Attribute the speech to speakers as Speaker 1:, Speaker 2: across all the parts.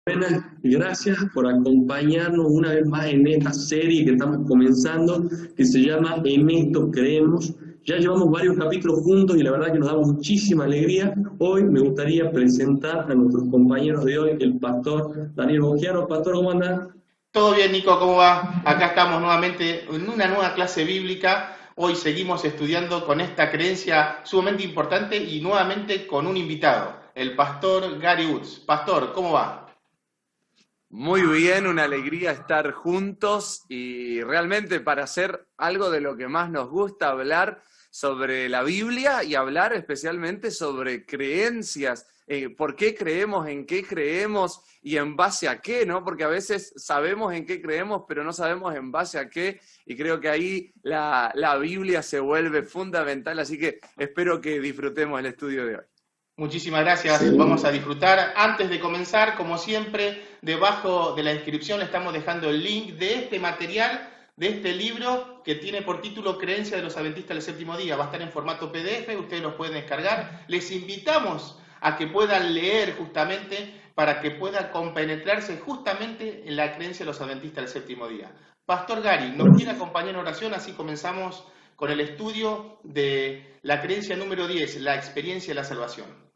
Speaker 1: Buenas, gracias por acompañarnos una vez más en esta serie que estamos comenzando, que se llama En esto creemos. Ya llevamos varios capítulos juntos y la verdad que nos da muchísima alegría. Hoy me gustaría presentar a nuestros compañeros de hoy, el pastor Daniel Bogiaro. Pastor, ¿cómo anda?
Speaker 2: Todo bien, Nico, ¿cómo va? Acá estamos nuevamente en una nueva clase bíblica. Hoy seguimos estudiando con esta creencia sumamente importante y nuevamente con un invitado, el pastor Gary Woods. Pastor, ¿cómo va?
Speaker 3: Muy bien, una alegría estar juntos y realmente para hacer algo de lo que más nos gusta hablar sobre la Biblia y hablar especialmente sobre creencias, por qué creemos, en qué creemos y en base a qué, ¿no? Porque a veces sabemos en qué creemos, pero no sabemos en base a qué, y creo que ahí la Biblia se vuelve fundamental, así que espero que disfrutemos el estudio de hoy.
Speaker 2: Muchísimas gracias,
Speaker 1: Sí.
Speaker 2: vamos a disfrutar. Antes de comenzar, como siempre, debajo de la descripción le estamos dejando el link de este material, de este libro que tiene por título Creencia de los Adventistas del Séptimo Día. Va a estar en formato PDF, ustedes los pueden descargar. Les invitamos a que puedan leer justamente para que puedan compenetrarse justamente en la creencia de los Adventistas del Séptimo Día. Pastor Gary, ¿nos quiere acompañar en oración? Así comenzamos con el estudio de la creencia número 10, la experiencia de la salvación.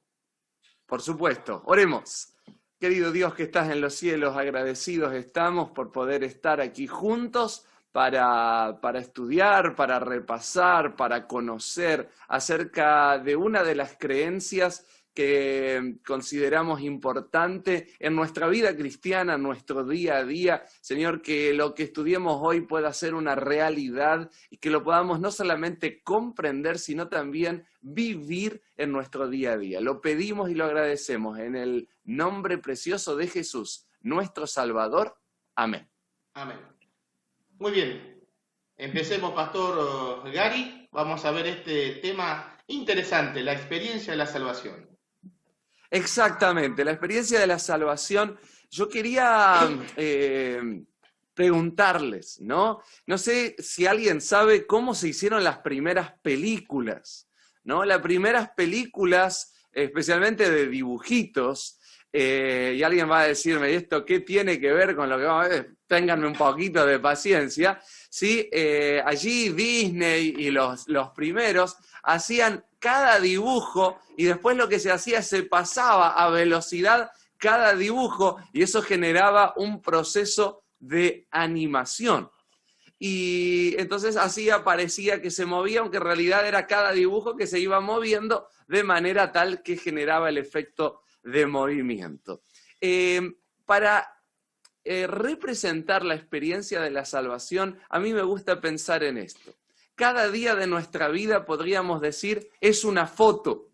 Speaker 3: Por supuesto, oremos. Querido Dios que estás en los cielos, agradecidos estamos por poder estar aquí juntos para estudiar, para repasar, para conocer acerca de una de las creencias que consideramos importante en nuestra vida cristiana, en nuestro día a día. Señor, que lo que estudiemos hoy pueda ser una realidad y que lo podamos no solamente comprender, sino también vivir en nuestro día a día. Lo pedimos y lo agradecemos en el nombre precioso de Jesús, nuestro Salvador. Amén.
Speaker 2: Amén. Muy bien. Empecemos, Pastor Gary. Vamos a ver este tema interesante, la experiencia de la salvación.
Speaker 3: Exactamente, la experiencia de la salvación. Yo quería preguntarles, ¿no? No sé si alguien sabe cómo se hicieron las primeras películas, ¿no? Las primeras películas, especialmente de dibujitos, y alguien va a decirme, ¿y esto qué tiene que ver con lo que vamos a ver? Ténganme un poquito de paciencia, ¿sí? Allí Disney y los primeros hacían cada dibujo y después lo que se hacía se pasaba a velocidad cada dibujo y eso generaba un proceso de animación. Y entonces así parecía que se movía, aunque en realidad era cada dibujo que se iba moviendo de manera tal que generaba el efecto de movimiento. Para representar la experiencia de la salvación, a mí me gusta pensar en esto. Cada día de nuestra vida, podríamos decir, es una foto,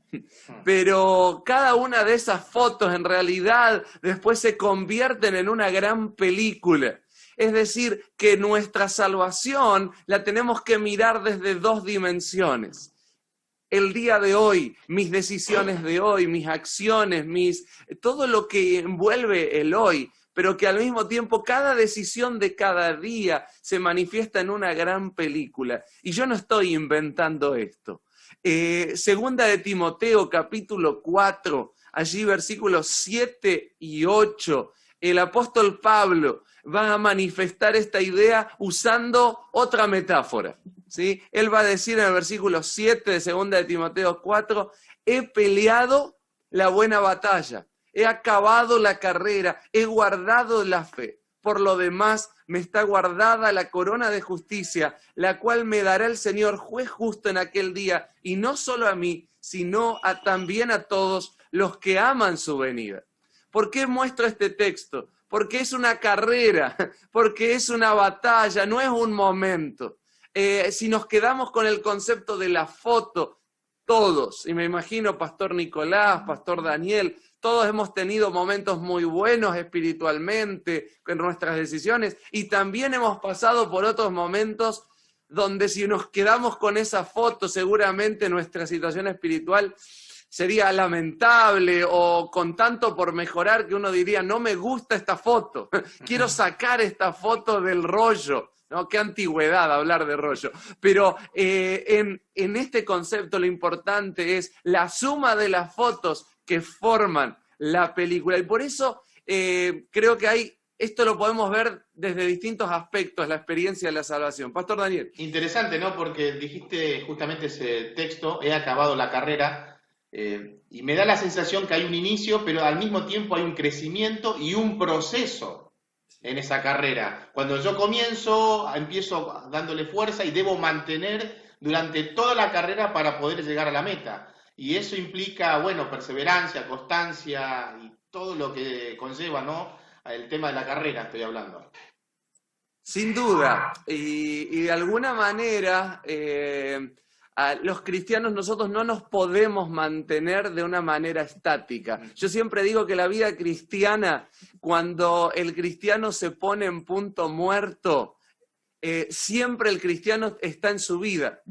Speaker 3: pero cada una de esas fotos en realidad después se convierten en una gran película. Es decir, que nuestra salvación la tenemos que mirar desde dos dimensiones. El día de hoy, mis decisiones de hoy, mis acciones, todo lo que envuelve el hoy, pero que al mismo tiempo cada decisión de cada día se manifiesta en una gran película. Y yo no estoy inventando esto. Segunda de Timoteo, capítulo 4, allí versículos 7 y 8, el apóstol Pablo va a manifestar esta idea usando otra metáfora, ¿sí? Él va a decir en el versículo 7 de segunda de Timoteo 4, he peleado la buena batalla. He acabado la carrera, he guardado la fe. Por lo demás, me está guardada la corona de justicia, la cual me dará el Señor juez justo en aquel día, y no solo a mí, sino también a todos los que aman su venida. ¿Por qué muestro este texto? Porque es una carrera, porque es una batalla, no es un momento. Si nos quedamos con el concepto de la foto, todos, y me imagino Pastor Nicolás, Pastor Daniel, todos hemos tenido momentos muy buenos espiritualmente con nuestras decisiones y también hemos pasado por otros momentos donde si nos quedamos con esa foto seguramente nuestra situación espiritual sería lamentable o con tanto por mejorar que uno diría no me gusta esta foto, quiero sacar esta foto del rollo. ¿No? Qué antigüedad hablar de rollo. Pero en este concepto lo importante es la suma de las fotos que forman la película. Y por eso creo que esto lo podemos ver desde distintos aspectos, la experiencia de la salvación. Pastor Daniel.
Speaker 2: Interesante, ¿no? Porque dijiste justamente ese texto, he acabado la carrera, y me da la sensación que hay un inicio, pero al mismo tiempo hay un crecimiento y un proceso en esa carrera. Cuando yo empiezo dándole fuerza y debo mantener durante toda la carrera para poder llegar a la meta. Y eso implica, bueno, perseverancia, constancia y todo lo que conlleva, ¿no? El tema de la carrera estoy hablando.
Speaker 3: Sin duda, y de alguna manera a los cristianos nosotros no nos podemos mantener de una manera estática. Yo siempre digo que la vida cristiana, cuando el cristiano se pone en punto muerto, siempre el cristiano está en su vida.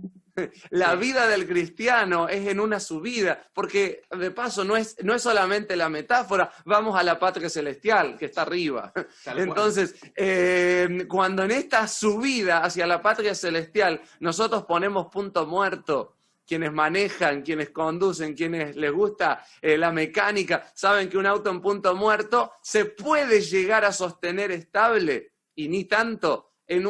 Speaker 3: La vida del cristiano es en una subida, porque de paso no es solamente la metáfora, vamos a la patria celestial, que está arriba. Entonces, cuando en esta subida hacia la patria celestial nosotros ponemos punto muerto, quienes manejan, quienes conducen, quienes les gusta la mecánica, saben que un auto en punto muerto se puede llegar a sostener estable, y ni tanto, en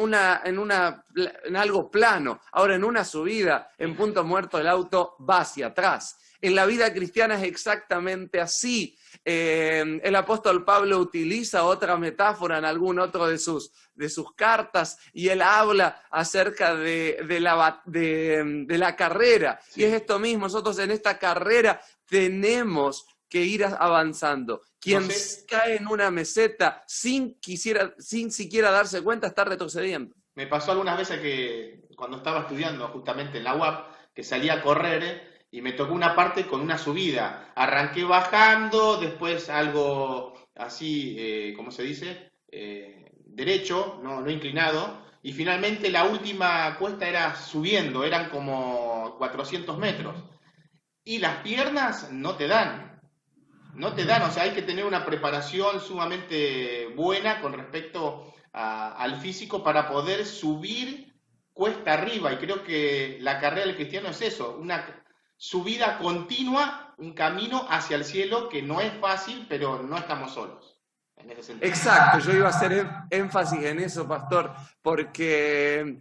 Speaker 3: algo plano. Ahora, en una subida, en punto muerto, el auto va hacia atrás. En la vida cristiana es exactamente así. El apóstol Pablo utiliza otra metáfora en algún otro de sus cartas, y él habla acerca de la carrera. Sí. Y es esto mismo, nosotros en esta carrera tenemos que ir avanzando. Quien cae en una meseta sin siquiera darse cuenta está retrocediendo.
Speaker 2: Me pasó algunas veces que cuando estaba estudiando justamente en la UAP, que salía a correr y me tocó una parte con una subida. Arranqué bajando, después algo así, ¿cómo se dice? Derecho, no inclinado, y finalmente la última cuesta era subiendo, eran como 400 metros. Y las piernas no te dan, o sea, hay que tener una preparación sumamente buena con respecto al físico para poder subir cuesta arriba, y creo que la carrera del cristiano es eso, una subida continua, un camino hacia el cielo que no es fácil, pero no estamos solos. En ese sentido.
Speaker 3: Exacto, yo iba a hacer énfasis en eso, pastor, porque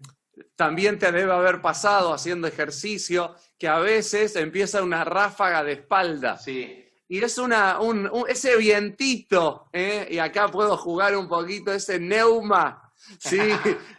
Speaker 3: también te debe haber pasado haciendo ejercicio que a veces empieza una ráfaga de espalda.
Speaker 2: Sí.
Speaker 3: Y es ese vientito, y acá puedo jugar un poquito, ese neuma, ¿sí?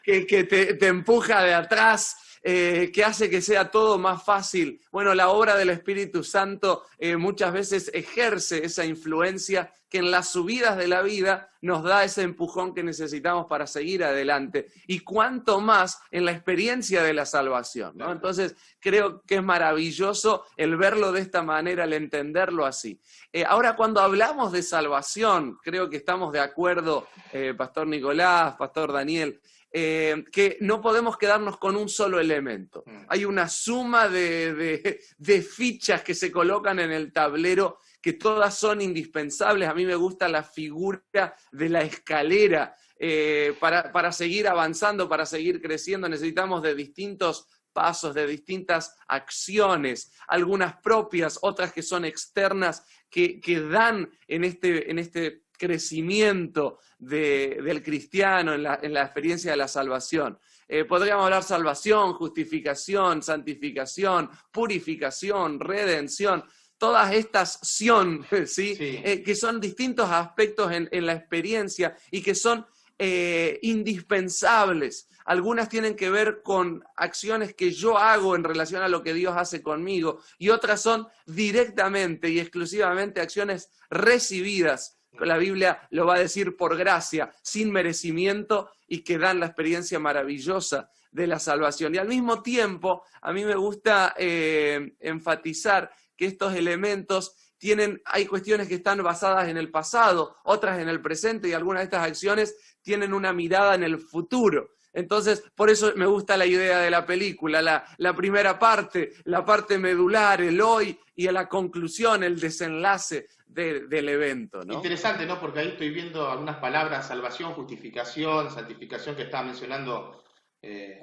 Speaker 3: que te empuja de atrás, que hace que sea todo más fácil. Bueno, la obra del Espíritu Santo muchas veces ejerce esa influencia que en las subidas de la vida nos da ese empujón que necesitamos para seguir adelante. Y cuánto más en la experiencia de la salvación, ¿no? Entonces, creo que es maravilloso el verlo de esta manera, el entenderlo así. Ahora, cuando hablamos de salvación, creo que estamos de acuerdo, Pastor Nicolás, Pastor Daniel, que no podemos quedarnos con un solo elemento. Hay una suma de fichas que se colocan en el tablero que todas son indispensables. A mí me gusta la figura de la escalera. Para seguir avanzando, para seguir creciendo, necesitamos de distintos pasos, de distintas acciones, algunas propias, otras que son externas, que dan en este crecimiento del cristiano, en la experiencia de la salvación. Podríamos hablar salvación, justificación, santificación, purificación, redención, todas estas sion, ¿sí? Sí. Que son distintos aspectos en la experiencia y que son indispensables. Algunas tienen que ver con acciones que yo hago en relación a lo que Dios hace conmigo, y otras son directamente y exclusivamente acciones recibidas. La Biblia lo va a decir por gracia, sin merecimiento, y que dan la experiencia maravillosa de la salvación. Y al mismo tiempo, a mí me gusta enfatizar que estos elementos hay cuestiones que están basadas en el pasado, otras en el presente, y algunas de estas acciones tienen una mirada en el futuro. Entonces, por eso me gusta la idea de la película, la primera parte, la parte medular, el hoy, y a la conclusión, el desenlace del evento, ¿no?
Speaker 2: Interesante, ¿no? Porque ahí estoy viendo algunas palabras: salvación, justificación, santificación, que estaba mencionando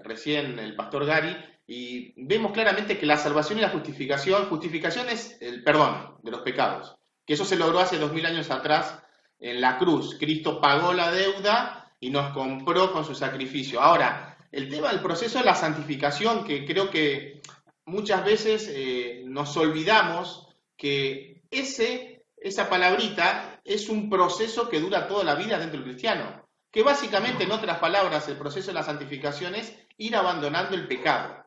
Speaker 2: recién el pastor Gary, y vemos claramente que la salvación y la justificación es el perdón de los pecados, que eso se logró hace 2000 años atrás en la cruz. Cristo pagó la deuda y nos compró con su sacrificio. Ahora, el tema del proceso de la santificación, que creo que muchas veces nos olvidamos que esa palabrita es un proceso que dura toda la vida dentro del cristiano. Que básicamente, en otras palabras, el proceso de la santificación es ir abandonando el pecado.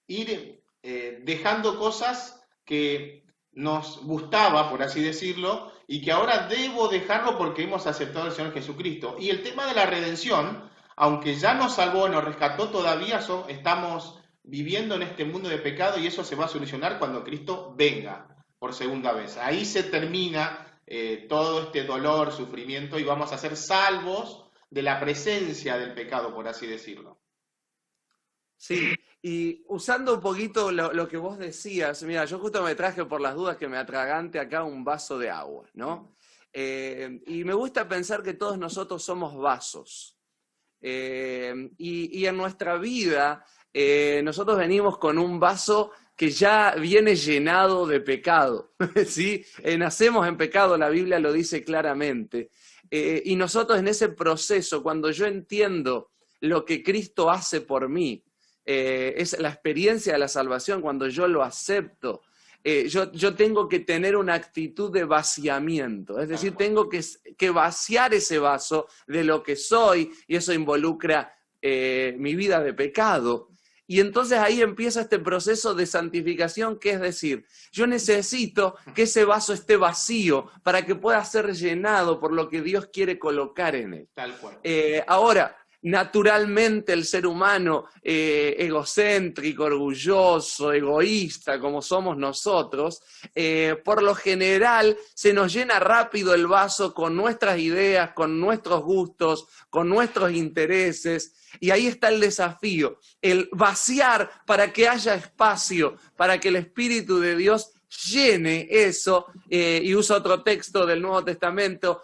Speaker 2: Ir dejando cosas que nos gustaba, por así decirlo, y que ahora debo dejarlo porque hemos aceptado al Señor Jesucristo. Y el tema de la redención, aunque ya nos salvó, nos rescató, todavía estamos viviendo en este mundo de pecado y eso se va a solucionar cuando Cristo venga por segunda vez. Ahí se termina todo este dolor, sufrimiento y vamos a ser salvos de la presencia del pecado, por así decirlo.
Speaker 3: Sí, y usando un poquito lo que vos decías, mira, yo justo me traje por las dudas que me atragante acá un vaso de agua, ¿no? Y me gusta pensar que todos nosotros somos vasos. Y en nuestra vida nosotros venimos con un vaso que ya viene llenado de pecado, ¿sí? Nacemos en pecado, la Biblia lo dice claramente. Y nosotros en ese proceso, cuando yo entiendo lo que Cristo hace por mí, es la experiencia de la salvación, cuando yo lo acepto, yo tengo que tener una actitud de vaciamiento, es decir, tengo que vaciar ese vaso de lo que soy, y eso involucra mi vida de pecado. Y entonces ahí empieza este proceso de santificación, que es decir, yo necesito que ese vaso esté vacío para que pueda ser llenado por lo que Dios quiere colocar en él.
Speaker 2: Tal cual.
Speaker 3: Ahora, naturalmente el ser humano egocéntrico, orgulloso, egoísta, como somos nosotros, por lo general se nos llena rápido el vaso con nuestras ideas, con nuestros gustos, con nuestros intereses, y ahí está el desafío, el vaciar para que haya espacio, para que el Espíritu de Dios llene eso, y uso otro texto del Nuevo Testamento,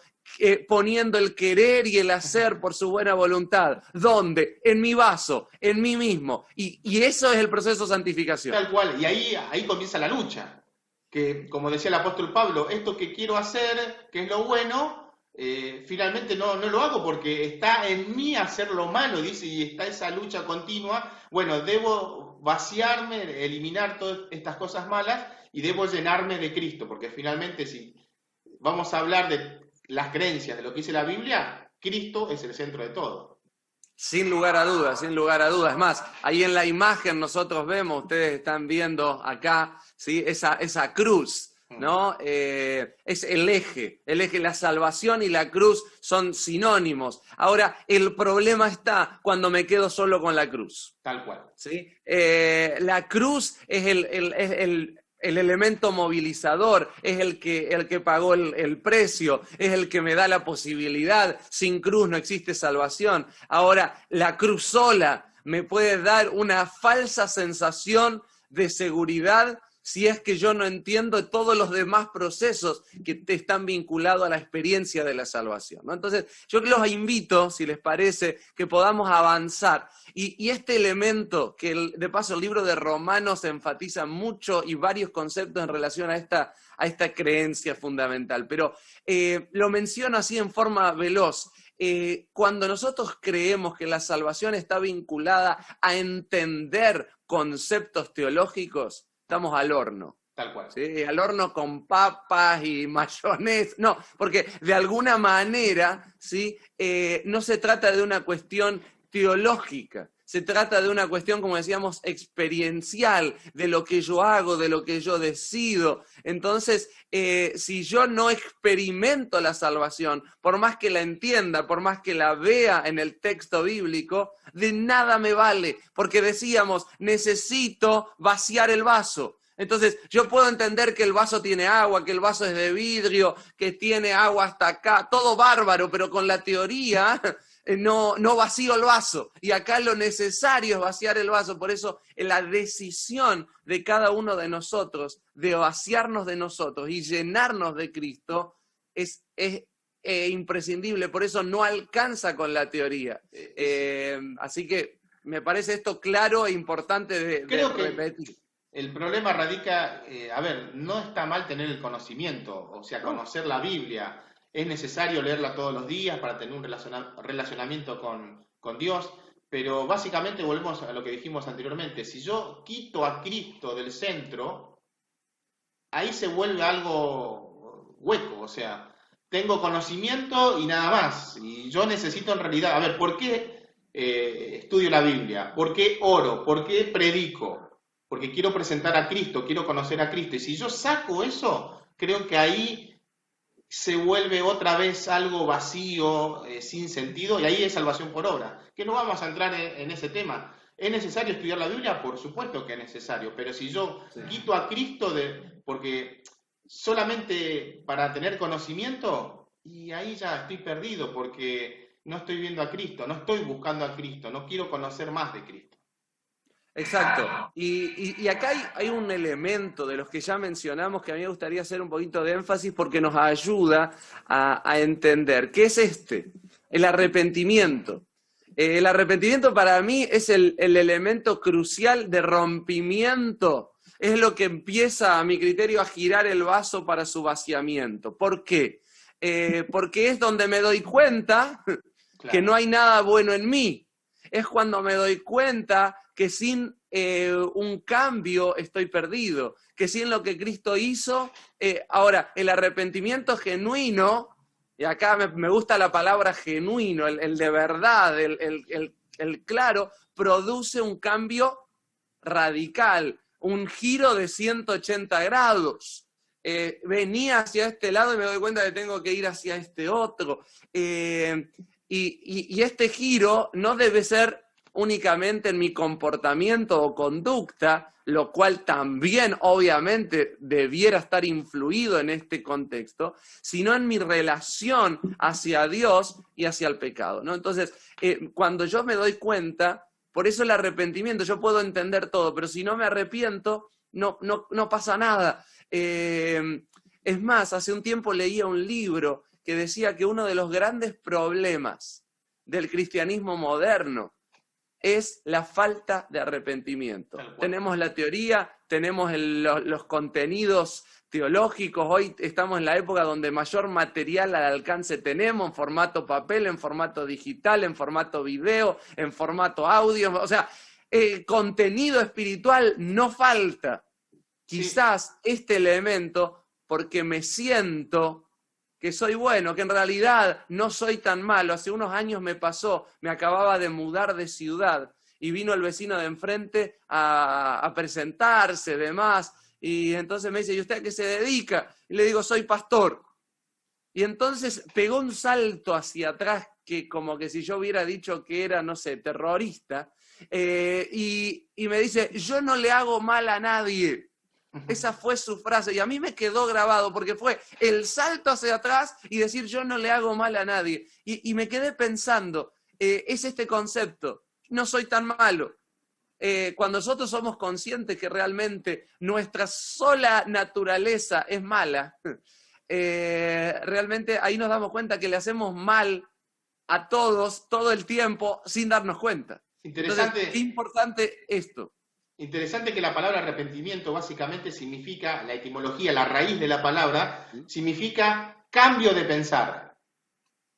Speaker 3: poniendo el querer y el hacer por su buena voluntad. ¿Dónde? En mi vaso, en mí mismo. Y eso es el proceso de santificación.
Speaker 2: Tal cual, y ahí comienza la lucha. Que, como decía el apóstol Pablo, esto que quiero hacer, que es lo bueno, finalmente no lo hago porque está en mí hacer lo malo, dice, y está esa lucha continua. Bueno, debo vaciarme, eliminar todas estas cosas malas y debo llenarme de Cristo, porque finalmente si vamos a hablar de las creencias, de lo que dice la Biblia, Cristo es el centro de todo.
Speaker 3: Sin lugar a dudas, sin lugar a dudas. Es más, ahí en la imagen nosotros vemos, ustedes están viendo acá, ¿sí? esa cruz, ¿no? Es el eje, la salvación y la cruz son sinónimos. Ahora, el problema está cuando me quedo solo con la cruz.
Speaker 2: Tal cual.
Speaker 3: ¿Sí? La cruz es el elemento movilizador, es el que pagó el precio, es el que me da la posibilidad. Sin cruz no existe salvación. Ahora, la cruz sola me puede dar una falsa sensación de seguridad si es que yo no entiendo todos los demás procesos que están vinculados a la experiencia de la salvación, ¿no? Entonces, yo los invito, si les parece, que podamos avanzar. Y este elemento, que de paso el libro de Romanos enfatiza mucho y varios conceptos en relación a esta creencia fundamental, pero lo menciono así en forma veloz. Cuando nosotros creemos que la salvación está vinculada a entender conceptos teológicos, estamos al horno.
Speaker 2: Tal cual.
Speaker 3: ¿Sí? Al horno con papas y mayonesa. No, porque de alguna manera, ¿sí? No se trata de una cuestión teológica, se trata de una cuestión, como decíamos, experiencial, de lo que yo hago, de lo que yo decido. Entonces, si yo no experimento la salvación, por más que la entienda, por más que la vea en el texto bíblico, de nada me vale, porque decíamos, necesito vaciar el vaso. Entonces, yo puedo entender que el vaso tiene agua, que el vaso es de vidrio, que tiene agua hasta acá, todo bárbaro, pero con la teoría no vacío el vaso. Y acá lo necesario es vaciar el vaso. Por eso la decisión de cada uno de nosotros de vaciarnos de nosotros y llenarnos de Cristo es imprescindible. Por eso no alcanza con la teoría. Así que me parece esto claro e importante de repetir.
Speaker 2: El problema radica, no está mal tener el conocimiento, o sea, conocer la Biblia. es necesario leerla todos los días para tener un relacionamiento con Dios, pero básicamente volvemos a lo que dijimos anteriormente. Si yo quito a Cristo del centro, ahí se vuelve algo hueco, o sea, tengo conocimiento y nada más, y yo necesito en realidad, a ver, ¿por qué estudio la Biblia? ¿Por qué oro? ¿Por qué predico? Porque quiero presentar a Cristo, quiero conocer a Cristo, y si yo saco eso, creo que ahí se vuelve otra vez algo vacío, sin sentido, y ahí es salvación por obra. Que no vamos a entrar en ese tema. ¿Es necesario estudiar la Biblia? Por supuesto que es necesario, pero si yo quito a Cristo porque solamente para tener conocimiento, y ahí ya estoy perdido, porque no estoy viendo a Cristo, no estoy buscando a Cristo, no quiero conocer más de Cristo.
Speaker 3: Exacto. Y acá hay un elemento de los que ya mencionamos que a mí me gustaría hacer un poquito de énfasis porque nos ayuda a entender. ¿Qué es el arrepentimiento? El arrepentimiento para mí es el elemento crucial de rompimiento. Es lo que empieza, a mi criterio, a girar el vaso para su vaciamiento. ¿Por qué? Porque es donde me doy cuenta que no hay nada bueno en mí. Es cuando me doy cuenta que sin un cambio estoy perdido, que sin lo que Cristo hizo, ahora, el arrepentimiento genuino, y acá me gusta la palabra genuino, el de verdad, el claro, produce un cambio radical, un giro de 180 grados. Venía hacia este lado y me doy cuenta que tengo que ir hacia este otro. Y este giro no debe ser únicamente en mi comportamiento o conducta, lo cual también obviamente debiera estar influido en este contexto, sino en mi relación hacia Dios y hacia el pecado, ¿no? Entonces, cuando yo me doy cuenta, por eso el arrepentimiento, yo puedo entender todo, pero si no me arrepiento, no pasa nada. Es más, hace un tiempo leía un libro que decía que uno de los grandes problemas del cristianismo moderno es la falta de arrepentimiento. Tenemos la teoría, tenemos los contenidos teológicos, hoy estamos en la época donde mayor material al alcance tenemos, en formato papel, en formato digital, en formato video, en formato audio, o sea, contenido espiritual no falta. Quizás este elemento, porque me siento que soy bueno, que en realidad no soy tan malo. Hace unos años me pasó, me acababa de mudar de ciudad y vino el vecino de enfrente a presentarse, demás, y entonces me dice, ¿y usted a qué se dedica? Y le digo, soy pastor. Y entonces pegó un salto hacia atrás, que como que si yo hubiera dicho que era, no sé, terrorista, y me dice, yo no le hago mal a nadie. Esa fue su frase y a mí me quedó grabado porque fue el salto hacia atrás y decir yo no le hago mal a nadie. Y me quedé pensando, es este concepto, no soy tan malo. Cuando nosotros somos conscientes que realmente nuestra sola naturaleza es mala, realmente ahí nos damos cuenta que le hacemos mal a todos todo el tiempo sin darnos cuenta.
Speaker 2: Interesante.
Speaker 3: Entonces, qué importante esto.
Speaker 2: Interesante que la palabra arrepentimiento básicamente significa, la etimología, la raíz de la palabra, significa cambio de pensar.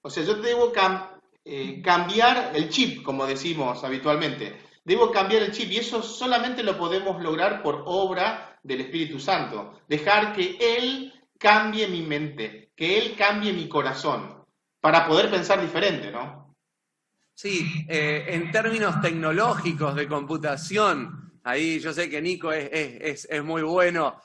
Speaker 2: O sea, yo debo cambiar el chip, como decimos habitualmente. Debo cambiar el chip y eso solamente lo podemos lograr por obra del Espíritu Santo. Dejar que Él cambie mi mente, que Él cambie mi corazón, para poder pensar diferente, ¿no?
Speaker 3: Sí, en términos tecnológicos de computación, ahí yo sé que Nico es muy bueno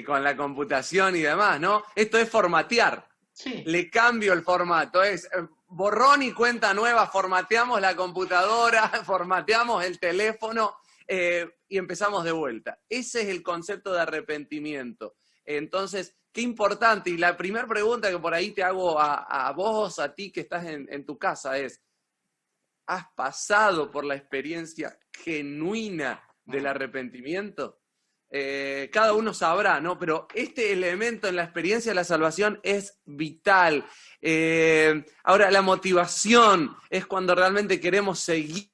Speaker 3: con la computación y demás, ¿no? Esto es formatear. Sí. Le cambio el formato, es borrón y cuenta nueva, formateamos la computadora, formateamos el teléfono y empezamos de vuelta. Ese es el concepto de arrepentimiento. Entonces, qué importante, y la primera pregunta que por ahí te hago a vos, a ti que estás en tu casa es, ¿has pasado por la experiencia genuina del arrepentimiento? Cada uno sabrá, ¿no? Pero este elemento en la experiencia de la salvación es vital. Ahora, la motivación es cuando realmente queremos seguir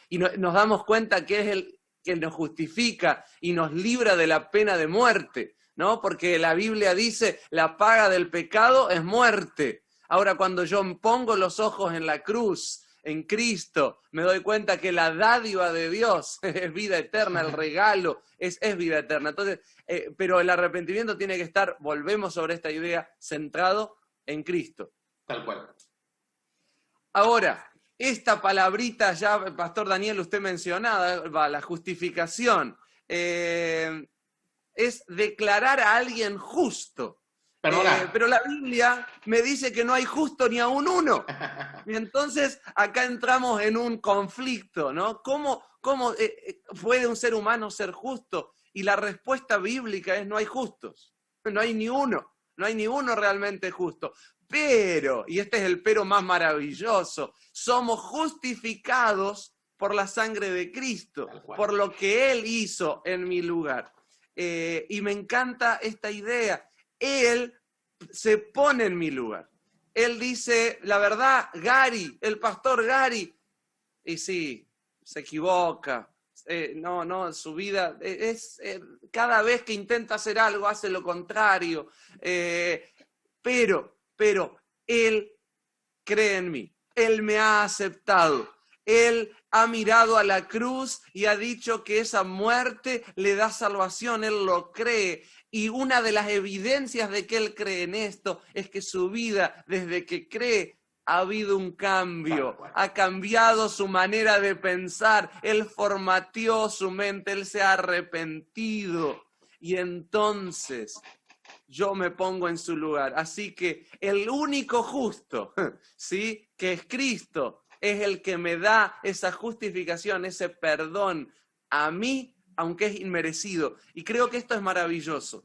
Speaker 3: y nos damos cuenta que es el que nos justifica y nos libra de la pena de muerte, ¿no? Porque la Biblia dice, la paga del pecado es muerte. Ahora, cuando yo pongo los ojos en la cruz, en Cristo, me doy cuenta que la dádiva de Dios es vida eterna, el regalo es vida eterna. Entonces, pero el arrepentimiento tiene que estar, volvemos sobre esta idea, centrado en Cristo.
Speaker 2: Tal cual.
Speaker 3: Ahora, esta palabrita ya, Pastor Daniel, usted mencionaba, la justificación, es declarar a alguien justo. Pero la Biblia me dice que no hay justo ni aun uno. Y entonces acá entramos en un conflicto, ¿no? ¿Cómo puede un ser humano ser justo? Y la respuesta bíblica es: no hay justos, no hay ni uno realmente justo. Pero, y este es el pero más maravilloso, somos justificados por la sangre de Cristo, por lo que Él hizo en mi lugar. Y me encanta esta idea. Él se pone en mi lugar. Él dice, la verdad, Gary, el pastor Gary, y sí, se equivoca. Su vida cada vez que intenta hacer algo hace lo contrario. Pero Él cree en mí. Él me ha aceptado. Él ha mirado a la cruz y ha dicho que esa muerte le da salvación. Él lo cree. Y una de las evidencias de que Él cree en esto es que su vida, desde que cree, ha habido un cambio. Ha cambiado su manera de pensar. Él formateó su mente. Él se ha arrepentido. Y entonces yo me pongo en su lugar. Así que el único justo, ¿sí?, que es Cristo, es el que me da esa justificación, ese perdón a mí, aunque es inmerecido. Y creo que esto es maravilloso,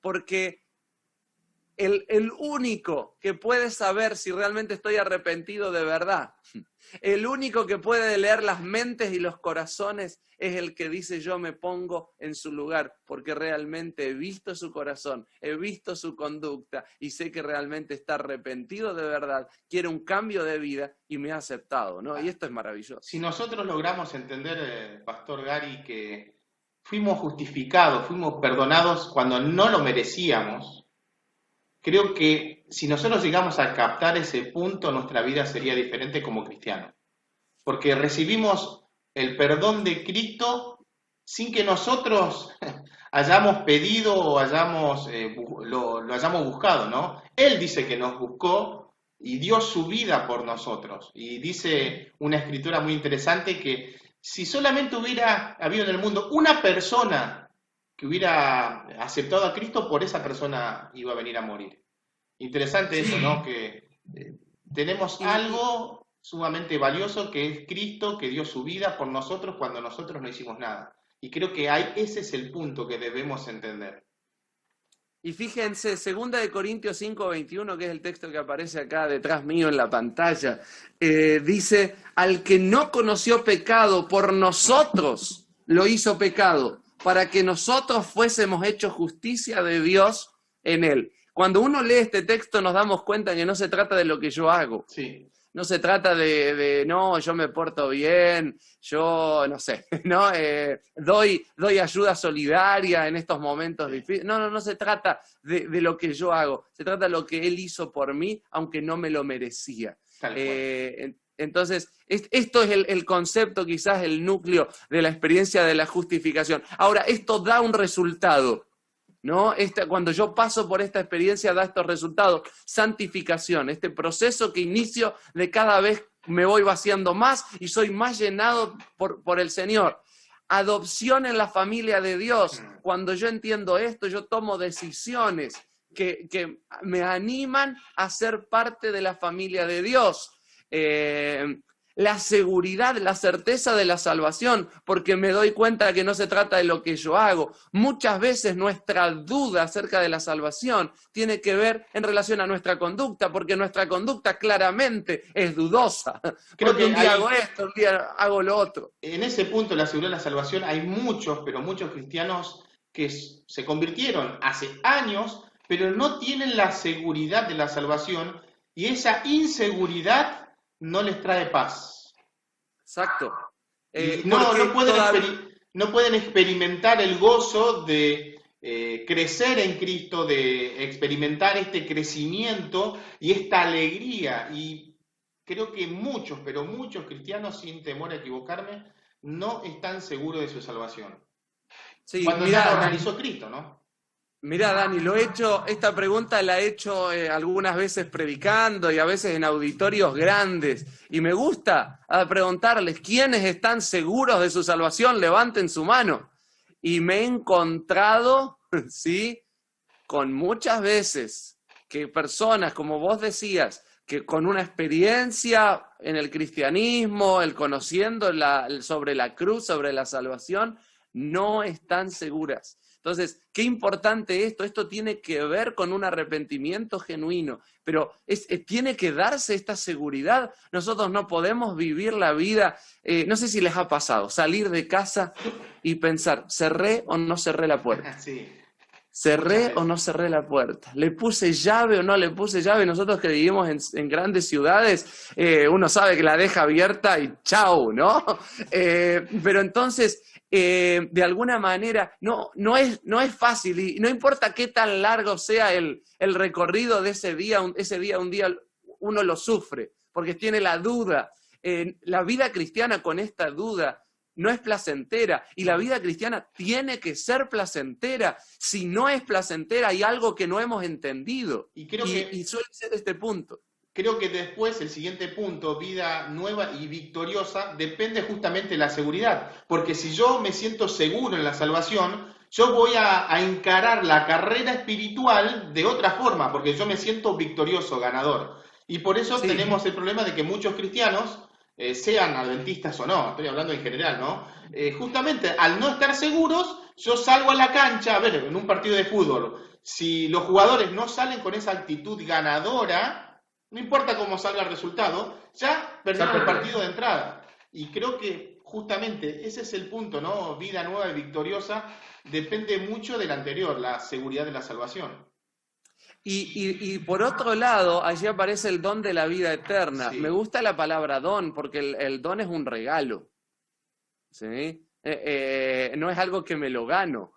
Speaker 3: porque el único que puede saber si realmente estoy arrepentido de verdad, el único que puede leer las mentes y los corazones, es el que dice: yo me pongo en su lugar, porque realmente he visto su corazón, he visto su conducta y sé que realmente está arrepentido de verdad, quiere un cambio de vida y me ha aceptado, ¿no? Y esto es maravilloso.
Speaker 2: Si nosotros logramos entender, Pastor Gary, que fuimos justificados, fuimos perdonados cuando no lo merecíamos, creo que si nosotros llegamos a captar ese punto, nuestra vida sería diferente como cristianos. Porque recibimos el perdón de Cristo sin que nosotros hayamos pedido o lo hayamos buscado, ¿no? Él dice que nos buscó y dio su vida por nosotros. Y dice una escritura muy interesante que si solamente hubiera habido en el mundo una persona que hubiera aceptado a Cristo, por esa persona iba a venir a morir. Interesante eso, ¿no? Que tenemos algo sumamente valioso que es Cristo, que dio su vida por nosotros cuando nosotros no hicimos nada. Y creo que ese es el punto que debemos entender.
Speaker 3: Y fíjense, 2 Corintios 5:21, que es el texto que aparece acá detrás mío en la pantalla, dice: al que no conoció pecado, por nosotros lo hizo pecado, para que nosotros fuésemos hechos justicia de Dios en él. Cuando uno lee este texto nos damos cuenta que no se trata de lo que yo hago.
Speaker 2: Sí.
Speaker 3: No se trata de no, yo me porto bien, yo, no sé, ¿no? Doy ayuda solidaria en estos momentos difíciles. No se trata de lo que yo hago, se trata de lo que Él hizo por mí, aunque no me lo merecía. Entonces, esto es el concepto, quizás el núcleo de la experiencia de la justificación. Ahora, esto da un resultado, ¿no? Cuando yo paso por esta experiencia da estos resultados: santificación, este proceso que inicio de cada vez me voy vaciando más y soy más llenado por el Señor. Adopción en la familia de Dios. Cuando yo entiendo esto, yo tomo decisiones que me animan a ser parte de la familia de Dios. La seguridad, la certeza de la salvación, porque me doy cuenta que no se trata de lo que yo hago. Muchas veces nuestra duda acerca de la salvación tiene que ver en relación a nuestra conducta, porque nuestra conducta claramente es dudosa. Creo que un día hago esto, un día hago lo otro.
Speaker 2: En ese punto, la seguridad de la salvación, hay muchos cristianos que se convirtieron hace años, pero no tienen la seguridad de la salvación, y esa inseguridad no les trae paz.
Speaker 3: Exacto.
Speaker 2: No pueden experimentar el gozo de crecer en Cristo, de experimentar este crecimiento y esta alegría. Y creo que muchos, pero muchos cristianos, sin temor a equivocarme, no están seguros de su salvación.
Speaker 3: Sí,
Speaker 2: Cuando ya lo realizó Cristo, ¿no?
Speaker 3: Mirá, Dani, esta pregunta la he hecho algunas veces predicando y a veces en auditorios grandes. Y me gusta preguntarles, ¿quiénes están seguros de su salvación? Levanten su mano. Y me he encontrado, ¿sí?, con muchas veces que personas, como vos decías, que con una experiencia en el cristianismo, el conociendo sobre la cruz, sobre la salvación, no están seguras. Entonces, qué importante esto. Esto tiene que ver con un arrepentimiento genuino, pero tiene que darse esta seguridad. Nosotros no podemos vivir la vida, no sé si les ha pasado, salir de casa y pensar, ¿cerré o no cerré la puerta?
Speaker 2: Sí.
Speaker 3: ¿Cerré o no cerré la puerta? ¿Le puse llave o no le puse llave? Nosotros que vivimos en grandes ciudades, uno sabe que la deja abierta y chau, ¿no? Pero entonces, de alguna manera, no es fácil, y no importa qué tan largo sea el recorrido de ese día, un día uno lo sufre, porque tiene la duda. La vida cristiana con esta duda no es placentera, y la vida cristiana tiene que ser placentera. Si no es placentera, hay algo que no hemos entendido, y suele ser este punto.
Speaker 2: Creo que después el siguiente punto, vida nueva y victoriosa, depende justamente de la seguridad, porque si yo me siento seguro en la salvación, yo voy a encarar la carrera espiritual de otra forma, porque yo me siento victorioso, ganador. Y por eso tenemos el problema de que muchos cristianos, sean adventistas o no, estoy hablando en general, ¿no? Justamente al no estar seguros, yo salgo a la cancha, a ver, en un partido de fútbol, si los jugadores no salen con esa actitud ganadora, no importa cómo salga el resultado, ya perdieron el partido de entrada. Y creo que justamente ese es el punto, ¿no? Vida nueva y victoriosa depende mucho del anterior, la seguridad de la salvación.
Speaker 3: Y por otro lado, allí aparece el don de la vida eterna.
Speaker 2: Sí.
Speaker 3: Me gusta la palabra don, porque el don es un regalo, ¿sí? No es algo que me lo gano.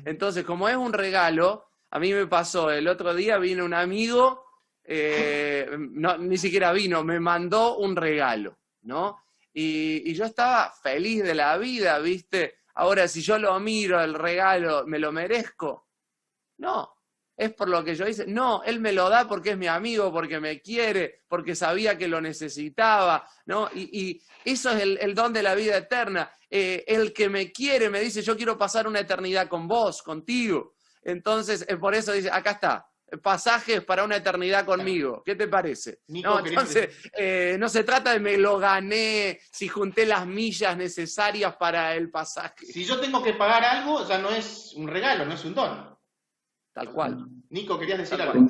Speaker 3: Entonces, como es un regalo, a mí me pasó, el otro día vino un amigo, ni siquiera vino, me mandó un regalo, ¿no? Y yo estaba feliz de la vida, ¿viste? Ahora, si yo lo miro, el regalo, ¿me lo merezco? No. ¿Es por lo que yo hice? No, él me lo da porque es mi amigo, porque me quiere, porque sabía que lo necesitaba, ¿no? Y eso es el don de la vida eterna. El que me quiere me dice, yo quiero pasar una eternidad con vos, contigo. Entonces, por eso dice, acá está, pasajes para una eternidad conmigo. ¿Qué te parece?
Speaker 2: Nico,
Speaker 3: No, entonces, no se trata de me lo gané, si junté las millas necesarias para el pasaje.
Speaker 2: Si yo tengo que pagar algo, ya no es un regalo, no es un don.
Speaker 3: Tal cual.
Speaker 2: Nico, ¿querías decir algo?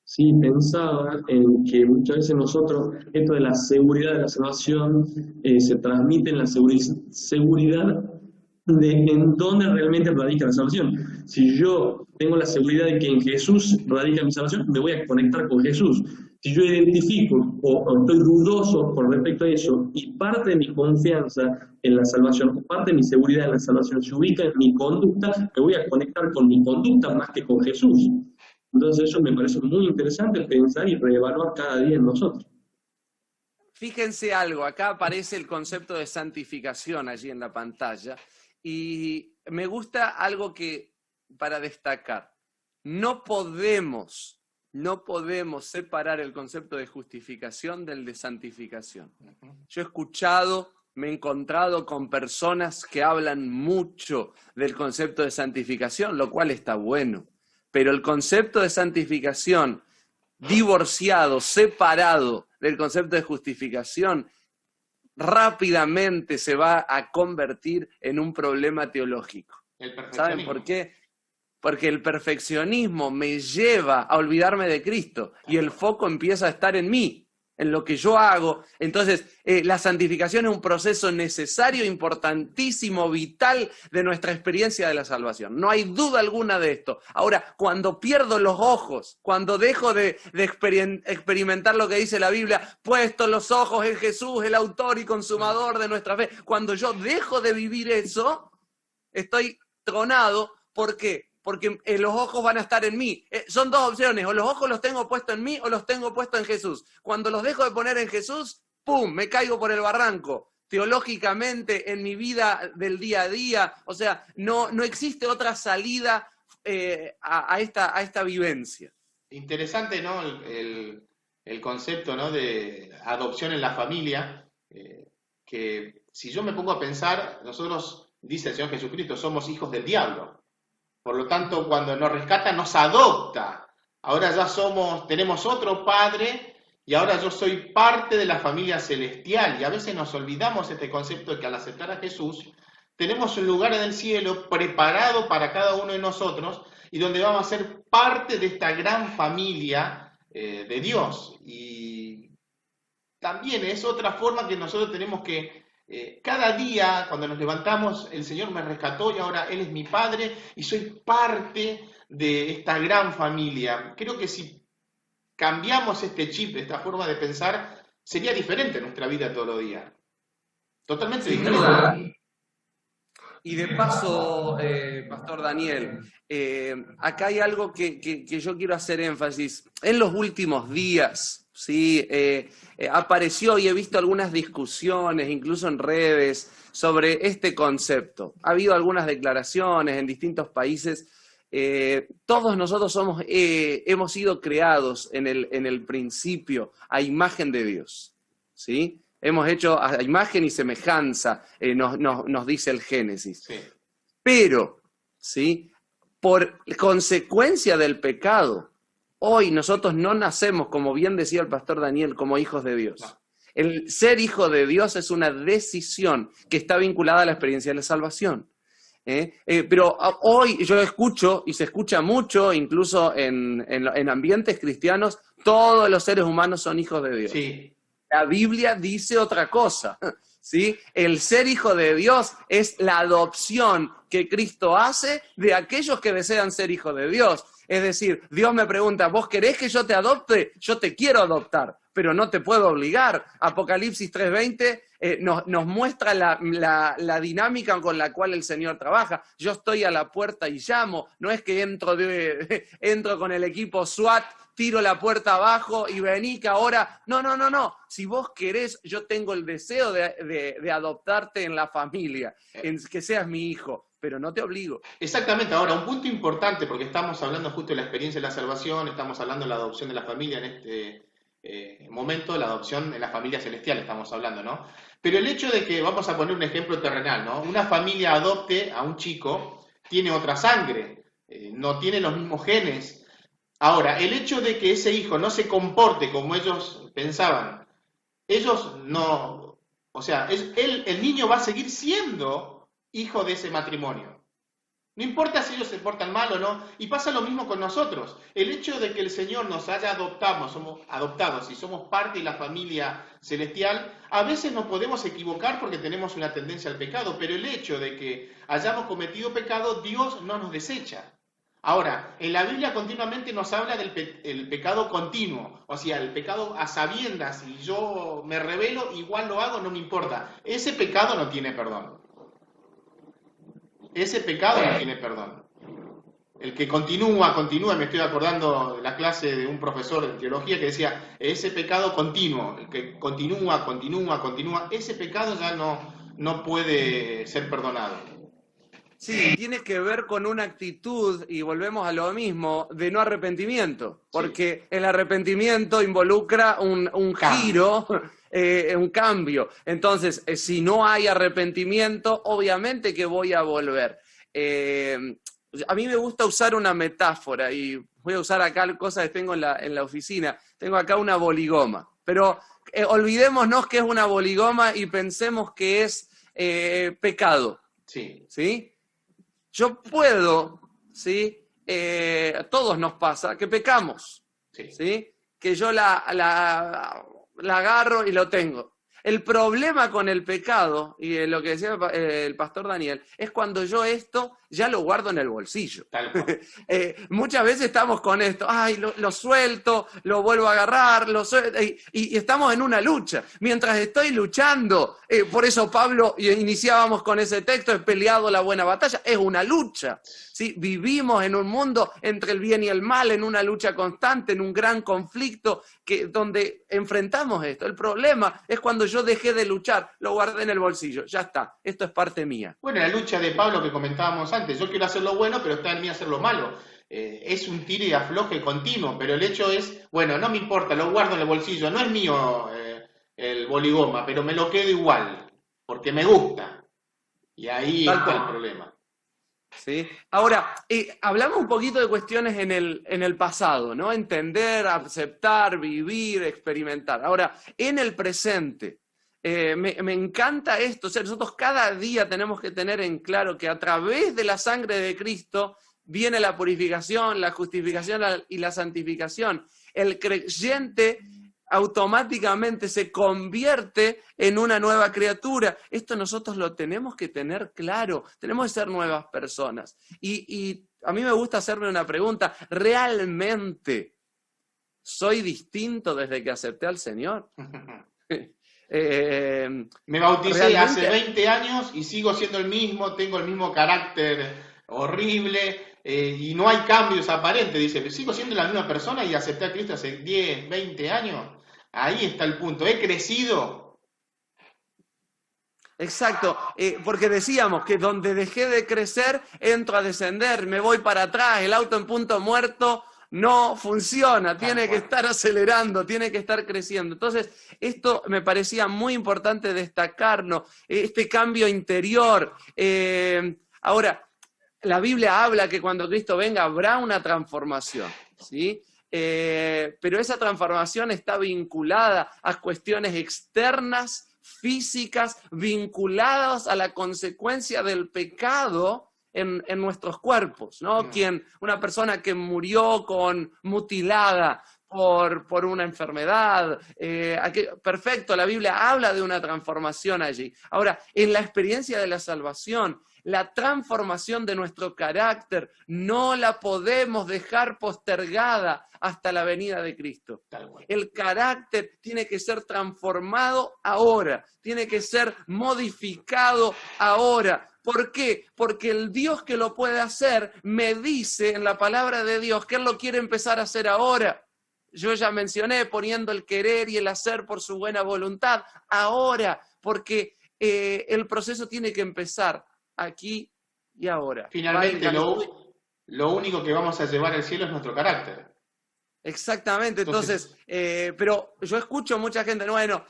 Speaker 1: Sí, pensaba en que muchas veces nosotros, esto de la seguridad de la salvación, se transmite en la seguridad de en dónde realmente radica la salvación. Si yo tengo la seguridad de que en Jesús radica mi salvación, me voy a conectar con Jesús. Si yo identifico o estoy dudoso con respecto a eso, y parte de mi confianza en la salvación, o parte de mi seguridad en la salvación se ubica en mi conducta, me voy a conectar con mi conducta más que con Jesús. Entonces eso me parece muy interesante pensar y reevaluar cada día en nosotros.
Speaker 3: Fíjense algo, acá aparece el concepto de santificación allí en la pantalla, y me gusta algo que, para destacar, no podemos separar el concepto de justificación del de santificación. Yo he escuchado, me he encontrado con personas que hablan mucho del concepto de santificación, lo cual está bueno, pero el concepto de santificación divorciado, separado del concepto de justificación, rápidamente se va a convertir en un problema teológico. ¿Saben por qué? Porque el perfeccionismo me lleva a olvidarme de Cristo y el foco empieza a estar en mí, en lo que yo hago. Entonces, la santificación es un proceso necesario, importantísimo, vital de nuestra experiencia de la salvación. No hay duda alguna de esto. Ahora, cuando pierdo los ojos, cuando dejo de experimentar lo que dice la Biblia, puesto los ojos en Jesús, el autor y consumador de nuestra fe, cuando yo dejo de vivir eso, estoy tronado. ¿Por qué? porque los ojos van a estar en mí. Son dos opciones, o los ojos los tengo puestos en mí o los tengo puestos en Jesús. Cuando los dejo de poner en Jesús, ¡pum!, me caigo por el barranco. Teológicamente, en mi vida del día a día, o sea, no existe otra salida a esta vivencia.
Speaker 2: Interesante, ¿no? El concepto, ¿no?, de adopción en la familia, que si yo me pongo a pensar, nosotros, dice el Señor Jesucristo, somos hijos del diablo. Por lo tanto, cuando nos rescata, nos adopta. Ahora ya tenemos otro padre y ahora yo soy parte de la familia celestial. Y a veces nos olvidamos este concepto de que al aceptar a Jesús, tenemos un lugar en el cielo preparado para cada uno de nosotros y donde vamos a ser parte de esta gran familia de Dios. Y también es otra forma que nosotros tenemos que, cada día cuando nos levantamos, el Señor me rescató y ahora Él es mi Padre y soy parte de esta gran familia. Creo que si cambiamos este chip, esta forma de pensar, sería diferente nuestra vida todos los días. Totalmente diferente.
Speaker 3: Y de paso, Pastor Daniel, acá hay algo que yo quiero hacer énfasis. En los últimos días, ¿sí? Apareció y he visto algunas discusiones, incluso en redes, sobre este concepto. Ha habido algunas declaraciones en distintos países. Todos nosotros hemos sido creados en el principio a imagen de Dios, ¿sí? Hemos hecho a imagen y semejanza, nos dice el Génesis. Sí. Pero, ¿sí?, por consecuencia del pecado, hoy nosotros no nacemos, como bien decía el pastor Daniel, como hijos de Dios. No. El ser hijo de Dios es una decisión que está vinculada a la experiencia de la salvación. Pero hoy yo escucho, y se escucha mucho, incluso en ambientes cristianos, todos los seres humanos son hijos de Dios. Sí. La Biblia dice otra cosa, ¿sí? El ser hijo de Dios es la adopción que Cristo hace de aquellos que desean ser hijos de Dios. Es decir, Dios me pregunta, ¿vos querés que yo te adopte? Yo te quiero adoptar, pero no te puedo obligar. Apocalipsis 3:20 nos muestra la dinámica con la cual el Señor trabaja. Yo estoy a la puerta y llamo, no es que entro con el equipo SWAT, tiro la puerta abajo y vení que ahora... No. Si vos querés, yo tengo el deseo de adoptarte en la familia, en que seas mi hijo, pero no te obligo.
Speaker 2: Exactamente. Ahora, un punto importante, porque estamos hablando justo de la experiencia de la salvación, estamos hablando de la adopción de la familia en este momento, la adopción en la familia celestial estamos hablando, ¿no? Pero el hecho de que, vamos a poner un ejemplo terrenal, ¿no? Una familia adopte a un chico, tiene otra sangre, no tiene los mismos genes. Ahora, el hecho de que ese hijo no se comporte como ellos pensaban, ellos no, o sea, el niño va a seguir siendo hijo de ese matrimonio. No importa si ellos se portan mal o no, y pasa lo mismo con nosotros. El hecho de que el Señor nos haya adoptado, somos adoptados y somos parte de la familia celestial, a veces nos podemos equivocar porque tenemos una tendencia al pecado, pero el hecho de que hayamos cometido pecado, Dios no nos desecha. Ahora, en la Biblia continuamente nos habla del pecado continuo, o sea, el pecado a sabiendas, y yo me rebelo, igual lo hago, no me importa. Ese pecado no tiene perdón. Ese pecado no tiene perdón. El que continúa, me estoy acordando de la clase de un profesor de teología que decía, ese pecado continuo, el que continúa, ese pecado ya no puede ser perdonado.
Speaker 3: Sí, tiene que ver con una actitud, y volvemos a lo mismo, de no arrepentimiento, porque el arrepentimiento involucra un giro, un cambio. Entonces, si no hay arrepentimiento, obviamente que voy a volver. A mí me gusta usar una metáfora, y voy a usar acá cosas que tengo en la oficina. Tengo acá una boligoma, pero olvidémonos que es una boligoma y pensemos que es pecado. Sí. ¿Sí? Yo puedo, ¿sí? A todos nos pasa que pecamos, ¿sí? Que yo la agarro y lo tengo. El problema con el pecado, y lo que decía el pastor Daniel, es cuando yo esto ya lo guardo en el bolsillo. Muchas veces estamos con esto, ay, lo suelto, lo vuelvo a agarrar, y estamos en una lucha. Mientras estoy luchando, por eso Pablo, iniciábamos con ese texto, he peleado la buena batalla, es una lucha. ¿Sí? Vivimos en un mundo entre el bien y el mal, en una lucha constante, en un gran conflicto donde enfrentamos esto. El problema es cuando yo dejé de luchar, lo guardé en el bolsillo, ya está, esto es parte mía.
Speaker 2: Bueno, la lucha de Pablo que comentábamos antes, yo quiero hacer lo bueno, pero está en mí hacer lo malo. Es un tire y afloje continuo, pero el hecho es, bueno, no me importa, lo guardo en el bolsillo, no es mío el boligoma, pero me lo quedo igual, porque me gusta. Y ahí está el problema.
Speaker 3: ¿Sí? Ahora, hablamos un poquito de cuestiones en el pasado, ¿no? Entender, aceptar, vivir, experimentar. Ahora, en el presente, me encanta esto. O sea, nosotros cada día tenemos que tener en claro que a través de la sangre de Cristo viene la purificación, la justificación y la santificación. El creyente automáticamente se convierte en una nueva criatura. Esto nosotros lo tenemos que tener claro, tenemos que ser nuevas personas. Y a mí me gusta hacerme una pregunta, ¿realmente soy distinto desde que acepté al Señor?
Speaker 2: Me bauticé hace 20 años y sigo siendo el mismo, tengo el mismo carácter horrible, y no hay cambios aparentes. Dice, sigo siendo la misma persona y acepté a Cristo hace 10, 20 años. Ahí está el punto. ¿He crecido?
Speaker 3: Exacto, porque decíamos que donde dejé de crecer, entro a descender, me voy para atrás, el auto en punto muerto no funciona, tiene que estar acelerando, tiene que estar creciendo. Entonces, esto me parecía muy importante destacarnos, este cambio interior. Ahora, la Biblia habla que cuando Cristo venga habrá una transformación, ¿sí? Pero esa transformación está vinculada a cuestiones externas, físicas, vinculadas a la consecuencia del pecado en nuestros cuerpos, ¿no? Una persona que murió mutilada por una enfermedad, perfecto, la Biblia habla de una transformación allí. Ahora, en la experiencia de la salvación, la transformación de nuestro carácter no la podemos dejar postergada hasta la venida de Cristo. El carácter tiene que ser transformado ahora, tiene que ser modificado ahora. ¿Por qué? Porque el Dios que lo puede hacer me dice en la palabra de Dios que Él lo quiere empezar a hacer ahora. Yo ya mencioné poniendo el querer y el hacer por su buena voluntad ahora, porque el proceso tiene que empezar aquí y ahora.
Speaker 2: Finalmente, lo único que vamos a llevar al cielo es nuestro carácter.
Speaker 3: Exactamente, entonces pero yo escucho mucha gente, bueno,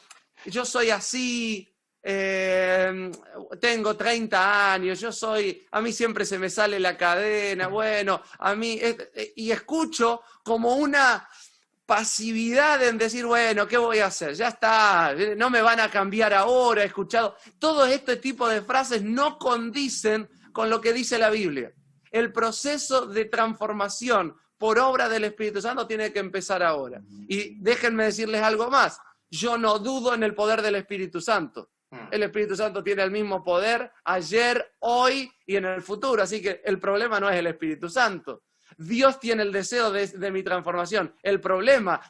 Speaker 3: yo soy así, tengo 30 años, a mí siempre se me sale la cadena, bueno, a mí, y escucho como una pasividad en decir, bueno, ¿qué voy a hacer? Ya está, no me van a cambiar ahora, he escuchado. Todo este tipo de frases no condicen con lo que dice la Biblia. El proceso de transformación por obra del Espíritu Santo tiene que empezar ahora. Y déjenme decirles algo más, yo no dudo en el poder del Espíritu Santo. El Espíritu Santo tiene el mismo poder ayer, hoy y en el futuro, así que el problema no es el Espíritu Santo. Dios tiene el deseo de mi transformación. El problema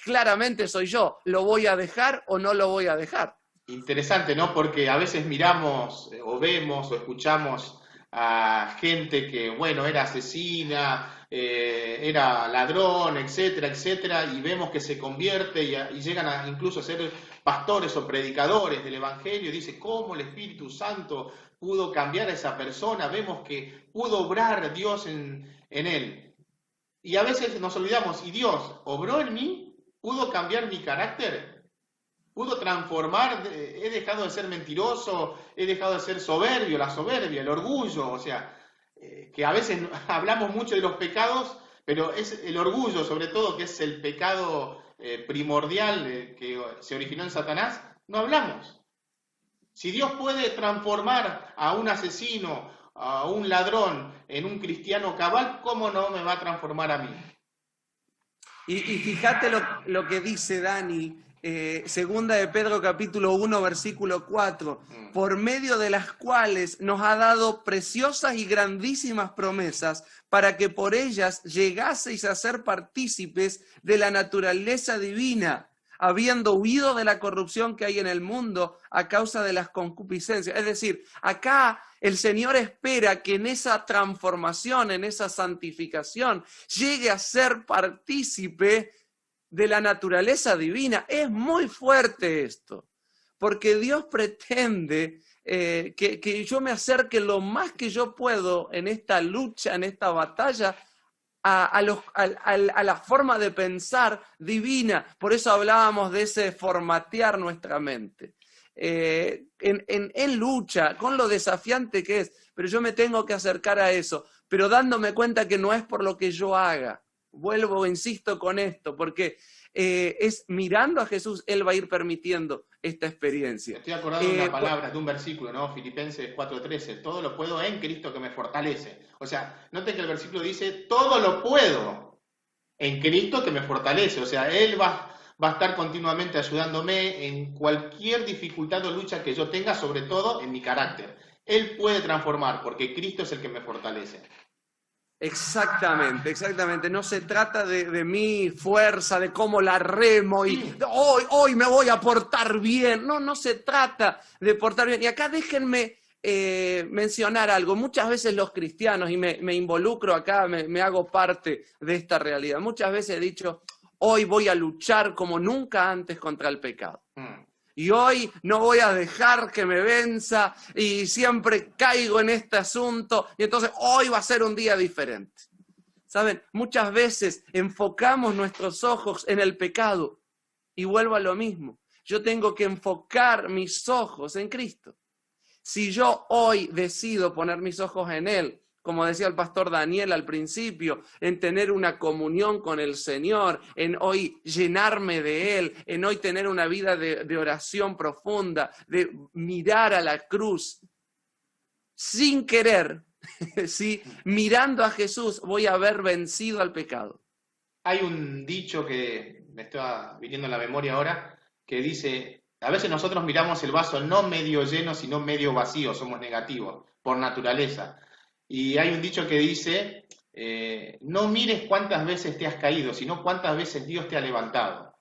Speaker 3: claramente soy yo. ¿Lo voy a dejar o no lo voy a dejar?
Speaker 2: Interesante, ¿no? Porque a veces miramos o vemos o escuchamos a gente que, bueno, era asesina, era ladrón, etcétera, etcétera, y vemos que se convierte y llegan incluso a ser pastores o predicadores del Evangelio. Dice, ¿cómo el Espíritu Santo pudo cambiar a esa persona? Vemos que pudo obrar Dios en él. Y a veces nos olvidamos, ¿y Dios obró en mí? ¿Pudo cambiar mi carácter? ¿Pudo transformar? ¿He dejado de ser mentiroso? ¿He dejado de ser soberbio? La soberbia, el orgullo, o sea, que a veces hablamos mucho de los pecados, pero es el orgullo, sobre todo, que es el pecado primordial que se originó en Satanás, no hablamos. Si Dios puede transformar a un asesino, a un ladrón, en un cristiano cabal, ¿cómo no me va a transformar a mí?
Speaker 3: Y fíjate lo que dice Dani, Segunda de Pedro capítulo 1 versículo 4, por medio de las cuales nos ha dado preciosas y grandísimas promesas para que por ellas llegaseis a ser partícipes de la naturaleza divina, habiendo huido de la corrupción que hay en el mundo a causa de las concupiscencias. Es decir, acá el Señor espera que en esa transformación, en esa santificación, llegue a ser partícipe de la naturaleza divina. Es muy fuerte esto, porque Dios pretende que yo me acerque lo más que yo puedo en esta lucha, en esta batalla, a la forma de pensar divina. Por eso hablábamos de ese formatear nuestra mente. En lucha, con lo desafiante que es, pero yo me tengo que acercar a eso, pero dándome cuenta que no es por lo que yo haga. Vuelvo, insisto con esto, porque es mirando a Jesús, Él va a ir permitiendo esta experiencia.
Speaker 2: Estoy acordando de una palabra, de un versículo, ¿no? Filipenses 4:13, todo lo puedo en Cristo que me fortalece. O sea, noten que el versículo dice, todo lo puedo en Cristo que me fortalece. O sea, Él va a estar continuamente ayudándome en cualquier dificultad o lucha que yo tenga, sobre todo en mi carácter. Él puede transformar, porque Cristo es el que me fortalece.
Speaker 3: Exactamente, exactamente. No se trata de mi fuerza, de cómo la remo y hoy me voy a portar bien. No se trata de portar bien. Y acá déjenme mencionar algo. Muchas veces los cristianos, y me involucro acá, me hago parte de esta realidad. Muchas veces he dicho, hoy voy a luchar como nunca antes contra el pecado. Y hoy no voy a dejar que me venza y siempre caigo en este asunto y entonces hoy va a ser un día diferente. ¿Saben? Muchas veces enfocamos nuestros ojos en el pecado y vuelvo a lo mismo. Yo tengo que enfocar mis ojos en Cristo. Si yo hoy decido poner mis ojos en Él, como decía el pastor Daniel al principio, en tener una comunión con el Señor, en hoy llenarme de Él, en hoy tener una vida de oración profunda, de mirar a la cruz, sin querer, ¿sí? Mirando a Jesús, voy a haber vencido al pecado.
Speaker 2: Hay un dicho que me está viniendo a la memoria ahora, que dice, a veces nosotros miramos el vaso no medio lleno, sino medio vacío, somos negativos, por naturaleza. Y hay un dicho que dice, no mires cuántas veces te has caído, sino cuántas veces Dios te ha levantado.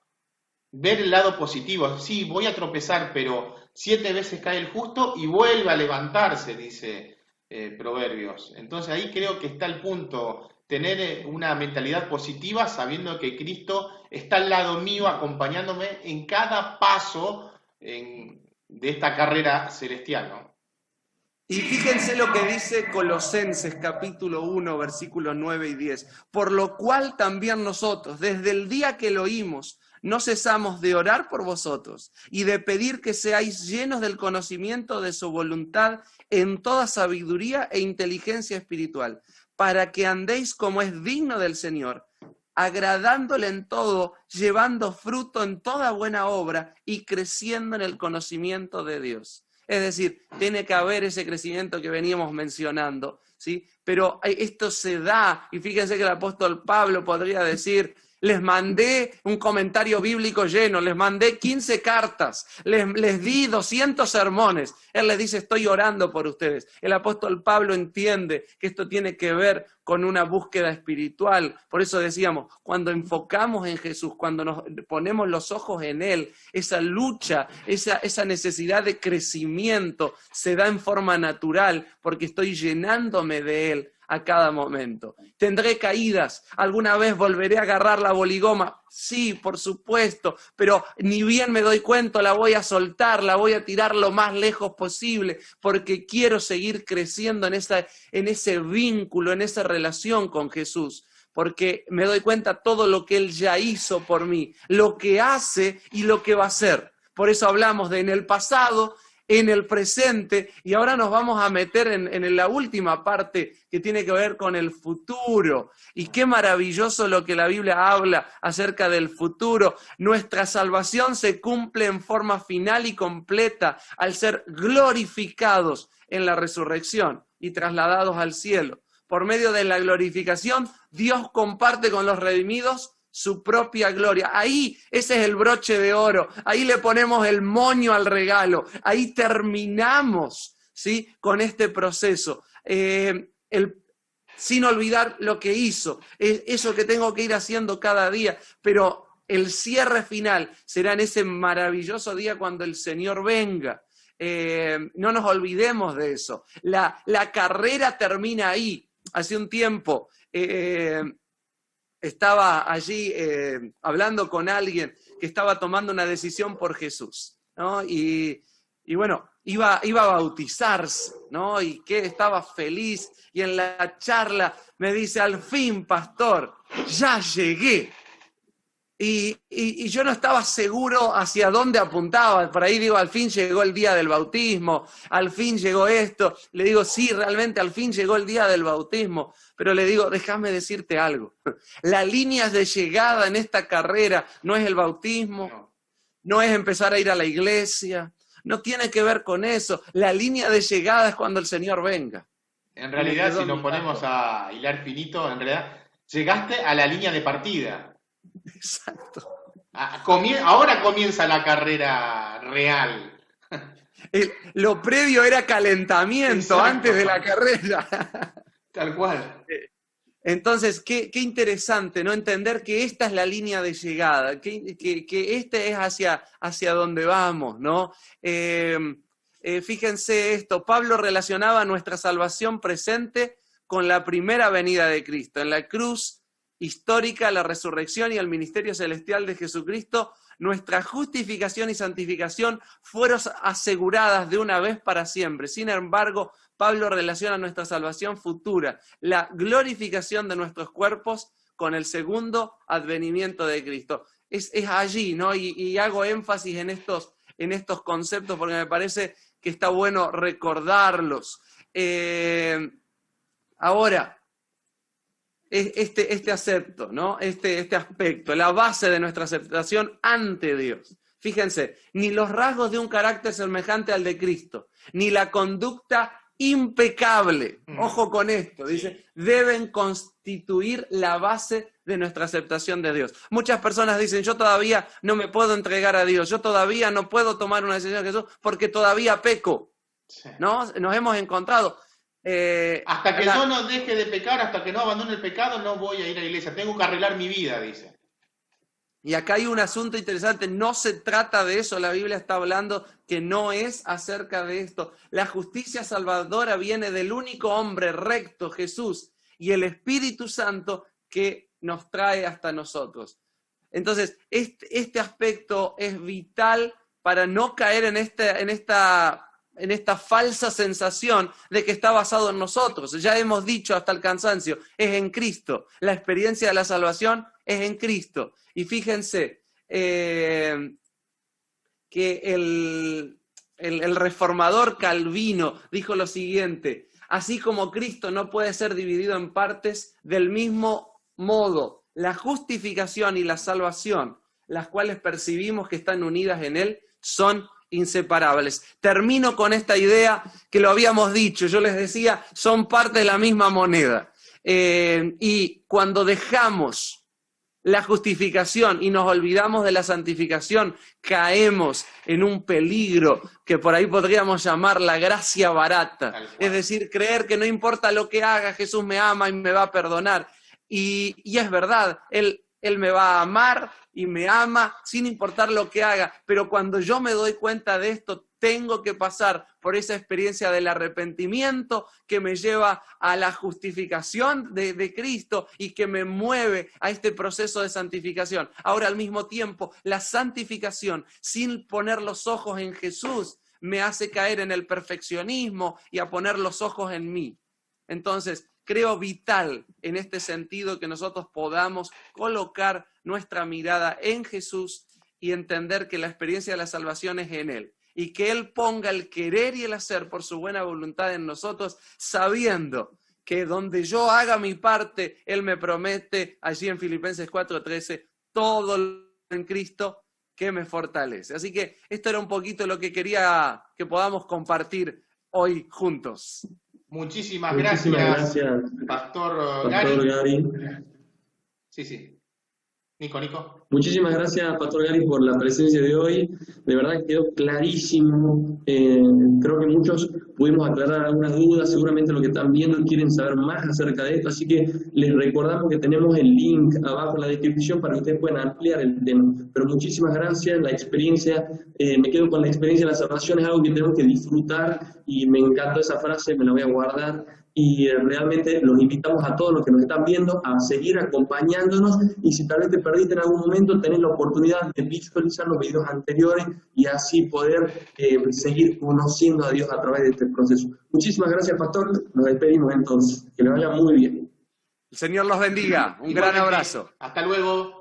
Speaker 2: Ver el lado positivo, sí, voy a tropezar, pero 7 veces cae el justo y vuelve a levantarse, dice Proverbios. Entonces ahí creo que está el punto, tener una mentalidad positiva sabiendo que Cristo está al lado mío acompañándome en cada paso de esta carrera celestial, ¿no?
Speaker 3: Y fíjense lo que dice Colosenses capítulo 1, versículos 9 y 10. Por lo cual también nosotros, desde el día que lo oímos, no cesamos de orar por vosotros y de pedir que seáis llenos del conocimiento de su voluntad en toda sabiduría e inteligencia espiritual, para que andéis como es digno del Señor, agradándole en todo, llevando fruto en toda buena obra y creciendo en el conocimiento de Dios. Es decir, tiene que haber ese crecimiento que veníamos mencionando, ¿sí? Pero esto se da, y fíjense que el apóstol Pablo podría decir, les mandé un comentario bíblico lleno, les mandé 15 cartas, les di 200 sermones. Él les dice, estoy orando por ustedes. El apóstol Pablo entiende que esto tiene que ver con una búsqueda espiritual. Por eso decíamos, cuando enfocamos en Jesús, cuando nos ponemos los ojos en Él, esa lucha, esa necesidad de crecimiento se da en forma natural, porque estoy llenándome de Él a cada momento. ¿Tendré caídas? ¿Alguna vez volveré a agarrar la boligoma? Sí, por supuesto, pero ni bien me doy cuenta, la voy a soltar, la voy a tirar lo más lejos posible, porque quiero seguir creciendo en ese vínculo, en esa relación con Jesús, porque me doy cuenta todo lo que Él ya hizo por mí, lo que hace y lo que va a hacer. Por eso hablamos de en el pasado, en el presente, y ahora nos vamos a meter en la última parte que tiene que ver con el futuro. Y qué maravilloso lo que la Biblia habla acerca del futuro. Nuestra salvación se cumple en forma final y completa al ser glorificados en la resurrección y trasladados al cielo. Por medio de la glorificación, Dios comparte con los redimidos su propia gloria. Ahí, ese es el broche de oro, ahí le ponemos el moño al regalo, ahí terminamos, ¿sí?, con este proceso. Sin olvidar lo que hizo, eso que tengo que ir haciendo cada día, pero el cierre final será en ese maravilloso día cuando el Señor venga. No nos olvidemos de eso. La carrera termina ahí. Hace un tiempo estaba allí hablando con alguien que estaba tomando una decisión por Jesús, ¿no? Y bueno, iba a bautizarse, ¿no? Y que estaba feliz, y en la charla me dice, al fin, pastor, ya llegué. Y yo no estaba seguro hacia dónde apuntaba. Por ahí digo, al fin llegó el día del bautismo, al fin llegó esto. Le digo, sí, realmente al fin llegó el día del bautismo. Pero le digo, déjame decirte algo. La línea de llegada en esta carrera no es el bautismo, no es empezar a ir a la iglesia, no tiene que ver con eso. La línea de llegada es cuando el Señor venga.
Speaker 2: En realidad, si nos ponemos a hilar finito, en realidad llegaste a la línea de partida.
Speaker 3: Exacto.
Speaker 2: Ahora comienza la carrera real.
Speaker 3: Lo previo era calentamiento. Exacto. Antes de la carrera.
Speaker 2: Tal cual.
Speaker 3: Entonces, qué interesante, ¿no? Entender que esta es la línea de llegada, que este es hacia donde vamos, ¿no? Fíjense esto, Pablo relacionaba nuestra salvación presente con la primera venida de Cristo. En la cruz histórica, la resurrección y el ministerio celestial de Jesucristo, nuestra justificación y santificación fueron aseguradas de una vez para siempre. Sin embargo, Pablo relaciona nuestra salvación futura, la glorificación de nuestros cuerpos, con el segundo advenimiento de Cristo. Es allí, ¿no? Y hago énfasis en estos conceptos porque me parece que está bueno recordarlos. Ahora, este acepto, ¿no? Este aspecto, la base de nuestra aceptación ante Dios. Fíjense, ni los rasgos de un carácter semejante al de Cristo, ni la conducta impecable, ojo con esto, dice, deben constituir la base de nuestra aceptación de Dios. Muchas personas dicen, yo todavía no me puedo entregar a Dios, yo todavía no puedo tomar una decisión de Jesús porque todavía peco, ¿no? Nos hemos encontrado.
Speaker 2: Hasta que yo no deje de pecar, hasta que no abandone el pecado, no voy a ir a la iglesia, tengo que arreglar mi vida, dice.
Speaker 3: Y acá hay un asunto interesante, no se trata de eso, la Biblia está hablando que no es acerca de esto. La justicia salvadora viene del único hombre recto, Jesús, y el Espíritu Santo que nos trae hasta nosotros. Entonces, este aspecto es vital para no caer en esta falsa sensación de que está basado en nosotros. Ya hemos dicho hasta el cansancio, es en Cristo. La experiencia de la salvación es en Cristo. Y fíjense que el reformador Calvino dijo lo siguiente, así como Cristo no puede ser dividido en partes, del mismo modo, la justificación y la salvación, las cuales percibimos que están unidas en Él, son inseparables. Termino con esta idea que lo habíamos dicho, yo les decía, son parte de la misma moneda. Y cuando dejamos la justificación y nos olvidamos de la santificación, caemos en un peligro que por ahí podríamos llamar la gracia barata. Es decir, creer que no importa lo que haga, Jesús me ama y me va a perdonar. Y es verdad, Él me va a amar y me ama sin importar lo que haga, pero cuando yo me doy cuenta de esto, tengo que pasar por esa experiencia del arrepentimiento que me lleva a la justificación de Cristo y que me mueve a este proceso de santificación. Ahora, al mismo tiempo, la santificación, sin poner los ojos en Jesús, me hace caer en el perfeccionismo y a poner los ojos en mí. Entonces, creo vital en este sentido que nosotros podamos colocar nuestra mirada en Jesús y entender que la experiencia de la salvación es en Él. Y que Él ponga el querer y el hacer por su buena voluntad en nosotros, sabiendo que donde yo haga mi parte, Él me promete, allí en Filipenses 4:13, todo en Cristo que me fortalece. Así que esto era un poquito lo que quería que podamos compartir hoy juntos.
Speaker 2: Muchísimas gracias, Pastor Gary.
Speaker 1: Gary.
Speaker 2: Sí. Nico.
Speaker 1: Muchísimas gracias, Pastor Gary, por la presencia de hoy. De verdad que quedó clarísimo. Creo que muchos pudimos aclarar algunas dudas. Seguramente los que están viendo quieren saber más acerca de esto. Así que les recordamos que tenemos el link abajo en la descripción para que ustedes puedan ampliar el tema. Pero muchísimas gracias. La experiencia, me quedo con la experiencia de la salvación, es algo que tenemos que disfrutar. Y me encantó esa frase, me la voy a guardar. Y realmente los invitamos a todos los que nos están viendo a seguir acompañándonos, y si tal vez te perdiste en algún momento, tenés la oportunidad de visualizar los videos anteriores y así poder seguir conociendo a Dios a través de este proceso. Muchísimas gracias, Pastor. Nos despedimos entonces. Que le vaya muy bien.
Speaker 3: El Señor los bendiga. Un gran abrazo.
Speaker 2: Hasta luego.